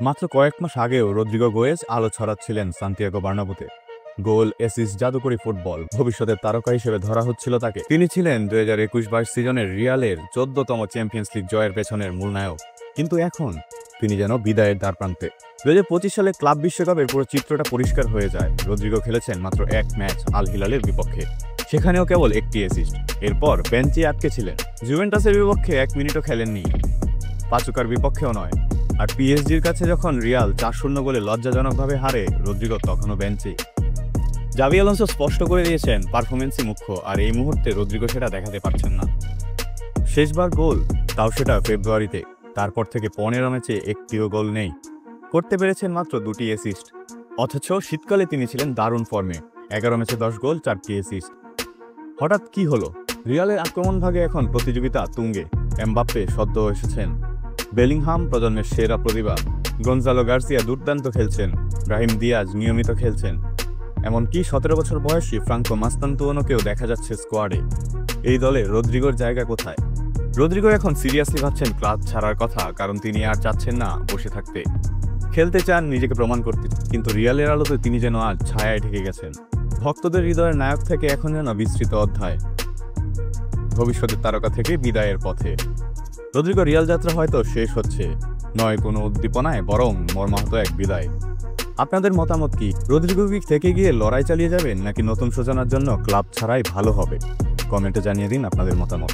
মাত্র কয়েক মাস আগেও রদ্রিগো গোয়েজ আলো ছড়াচ্ছিলেন সান্তিয়াগো বার্নাব্যুতে। গোল, অ্যাসিস্ট, জাদুকরী ফুটবল, ভবিষ্যতের তারকা হিসেবে ধরা হচ্ছিল তাকে। তিনি ছিলেন 2021-22 সিজনের রিয়ালের 14তম চ্যাম্পিয়ন্স লিগ জয়ের পেছনের মূল নায়ক। কিন্তু এখন তিনি যেন বিদায়ের দ্বারপ্রান্তে। 2025 সালে ক্লাব বিশ্বকাপের পুরো চিত্রটা পরিষ্কার হয়ে যায়। রদ্রিগো খেলেছেন মাত্র এক ম্যাচ আল হিলালের বিপক্ষে, সেখানেও কেবল একটি অ্যাসিস্ট। এরপর বেঞ্চে আটকে ছিলেন। জুভেন্টাসের বিপক্ষে 1 মিনিটও খেলেননি, পাচুকার বিপক্ষেও নয়। আর পিএসজির কাছে যখন রিয়াল 4-0 গোলে লজ্জাজনকভাবে হারে, রদ্রিগো তখনও বেঞ্চে। জাভি আলোনসো স্পষ্ট করে দিয়েছেন পারফরমেন্সই মুখ্য, আর এই মুহূর্তে রদ্রিগো সেটা দেখাতে পারছেন না। শেষবার গোল, তাও সেটা ফেব্রুয়ারিতে। তারপর থেকে 15 ম্যাচে একটিও গোল নেই, করতে পেরেছেন মাত্র 2টি অ্যাসিস্ট। অথচ শীতকালে তিনি ছিলেন দারুণ ফর্মে, 11 ম্যাচে 10 গোল, 4টি অ্যাসিস্ট। হঠাৎ কি হলো? রিয়ালের আক্রমণ ভাগে এখন প্রতিযোগিতা তুঙ্গে। এমবাপ্পে সদ্য এসেছেন, বেলিংহাম প্রজন্মের সেরা প্রতিভা, গনজালো গার্সিয়া দুর্দান্ত খেলছেন, ব্রাহিম দিয়াজ নিয়মিত খেলছেন, এমনকি 17 বছর বয়সী ফ্রাঙ্কো মাস্তান্তুয়ানোকেও দেখা যাচ্ছে স্কোয়াডে। এই দলে রদ্রিগোর জায়গা কোথায়? রদ্রিগো এখন সিরিয়াসলি ভাবছেন ক্লাব ছাড়ার কথা, কারণ তিনি আর চাচ্ছেন না বসে থাকতে। খেলতে চান, নিজেকে প্রমাণ করতে, কিন্তু রিয়ালের আলোতে তিনি যেন আজ ছায়ায় ঢেকে গেছেন। ভক্তদের হৃদয়ের নায়ক থেকে এখন যেন বিস্তৃত অধ্যায়, ভবিষ্যতের তারকা থেকে বিদায়ের পথে। রদ্রিগো রিয়াল যাত্রা হয়তো শেষ হচ্ছে, নয় কোনো উদ্দীপনায়, বরং মর্মাহত এক বিদায়। আপনাদের মতামত কি? রদ্রিগো কি থেকে গিয়ে লড়াই চালিয়ে যাবেন, নাকি নতুন সূচনার জন্য ক্লাব ছাড়াই ভালো হবে? কমেন্টে জানিয়ে দিন আপনাদের মতামত।